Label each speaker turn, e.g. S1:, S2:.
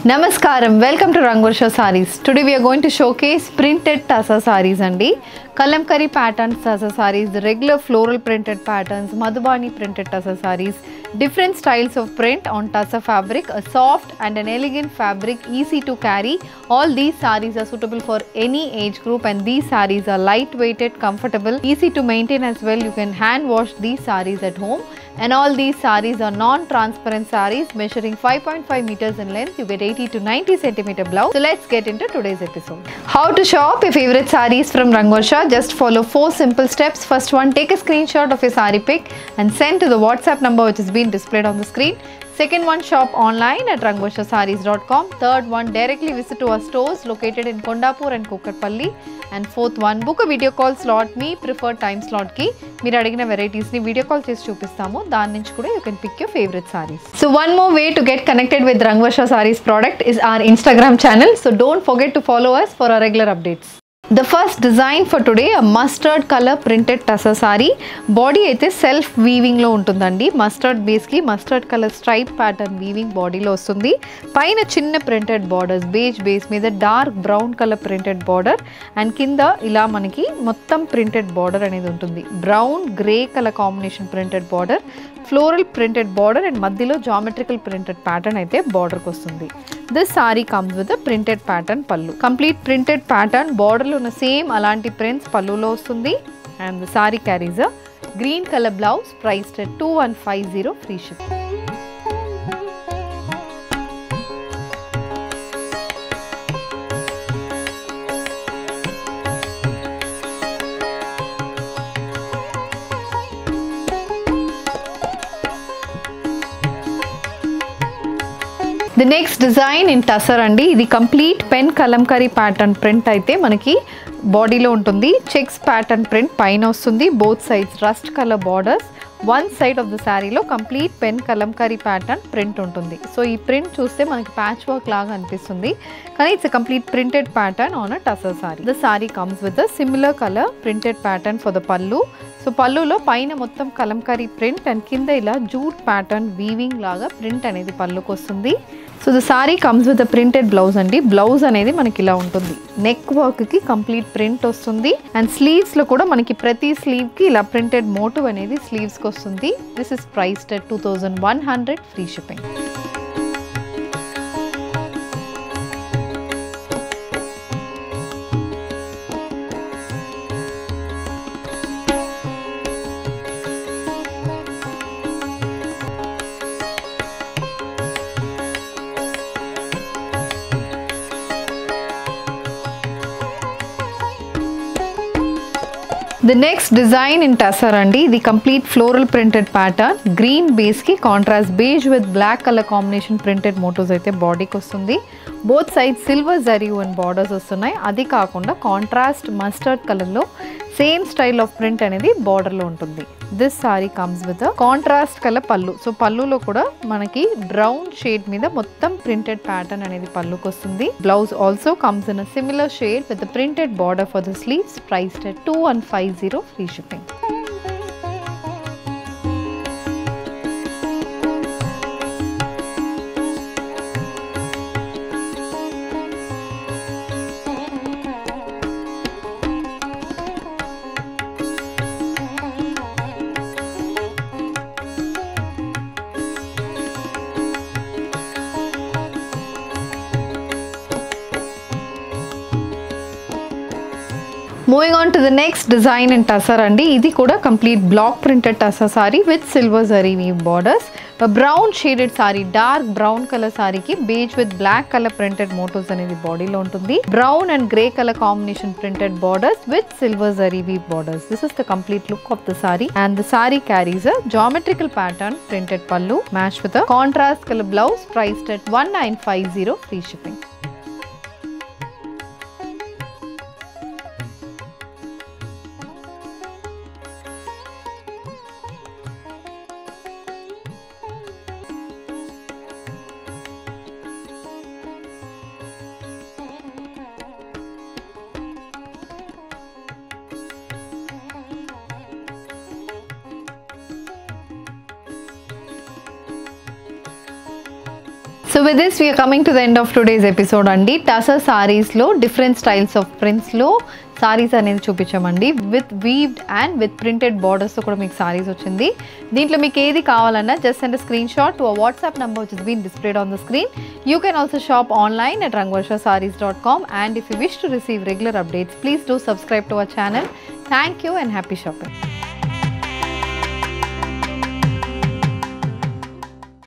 S1: Namaskaram, welcome to Rangvarsha Sarees. Today we are going to showcase printed Tassa sarees andi. Kalamkari pattern Tassa sarees, the regular floral printed patterns, Madhubani printed Tassa sarees, different styles of print on Tassa fabric, a soft and an elegant fabric, easy to carry. All these sarees are suitable for any age group and these sarees are lightweighted, comfortable, easy to maintain as well. You can hand wash these sarees at home. And all these sarees are non-transparent sarees measuring 5.5 meters in length. You get 80 to 90 centimeter blouse. So let's get into today's episode. How to shop your favorite sarees from Rangvarsha. Just follow 4 simple steps. First one, take a screenshot of your saree pic and send to the WhatsApp number which is being displayed on the screen. Second one, shop online at rangvarshasarees.com. Third one, directly visit to our stores located in Kondapur and Kukatpalli. And fourth one, book a video call slot. Me preferred time slot ki meer adigina varieties ni video call chesi chupistamu. Dani nunchi kuda you can pick your favorite sarees. So one more way to get connected with Rangvarsha Sarees product is our Instagram channel. So don't forget to follow us for our regular updates. The first design for today, a mustard color printed Tassa saree. Body aithe self weaving lo untundandi. Mustard base ki mustard color stripe pattern weaving body lo ostundi. Paina chinna printed borders, beige base meeda dark brown color printed border and kinda ila manaki mottam printed border anedi untundi. Brown grey color combination printed border, floral printed border and maddilo geometrical printed pattern aithe border kostundi. This saree comes with a printed pattern pallu. Complete printed pattern border lo ఉన్న same అలాంటి prints పల్లులో వస్తుంది and the saree carries a green color blouse priced at 2150 free shipping. The next design in Tussar andi, idi complete pen kalamkari pattern print aithe manaki body lo untundi. Checks pattern print paina ostundi, both sides rust color borders. One side of the saree lo complete pen kalamkari pattern print untundi. So ee print chuste manaki patch work laga anipistundi, kani it's a complete printed pattern on a Tussar saree. The saree comes with a similar color printed pattern for the pallu. So pallu lo paina mottam kalamkari print and kinda ila jute pattern weaving laga print anedi pallu kostundi. So the saree comes with a printed blouse andi. Blouse anedi manaki ila untundi. Neck work ki complete print ostundi and sleeves lo kuda manaki prati sleeve ki ila printed motif anedi sleeves ki ostundi. This is priced at 2100 free shipping. The next design in Tussar andi, the complete floral printed pattern, green base ki contrast beige with black color combination printed motifs aithe body ki ostundi. Both sides silver zari and borders ostunnai. Adi kaakunda contrast mustard color lo same style of print anedi border lo untundi. This saree comes with a contrast color pallu. So pallu lo kuda manaki brown shade meeda mottam printed pattern anedi pallu kostundi. Blouse also comes in a similar shade with the printed border for the sleeves priced at 2150 free shipping. Moving on to the next design in Tussar andi, idi kuda complete block printed Tussar saree with silver zari weave borders. A brown shaded saree, dark brown color saree ki beige with black color printed motifs anedi body lo untundi. Brown and grey color combination printed borders with silver zari weave borders. This is the complete look of the saree and the saree carries a geometrical pattern printed pallu matched with a contrast color blouse priced at 1950 free shipping. So with this we are coming to the end of today's episode అండి. టసర్ సారీస్లో different styles of ప్రింట్స్లో సారీస్ అనేది చూపించామండి. With weaved and with printed బార్డర్స్తో కూడా మీకు సారీస్ వచ్చింది. దీంట్లో మీకు ఏది కావాలన్నా just send screenshot to a WhatsApp number which has been displayed on the screen. You can also shop online at rangvarshasarees.com, and if you wish to receive regular updates, please do subscribe to our channel. Thank you and happy shopping.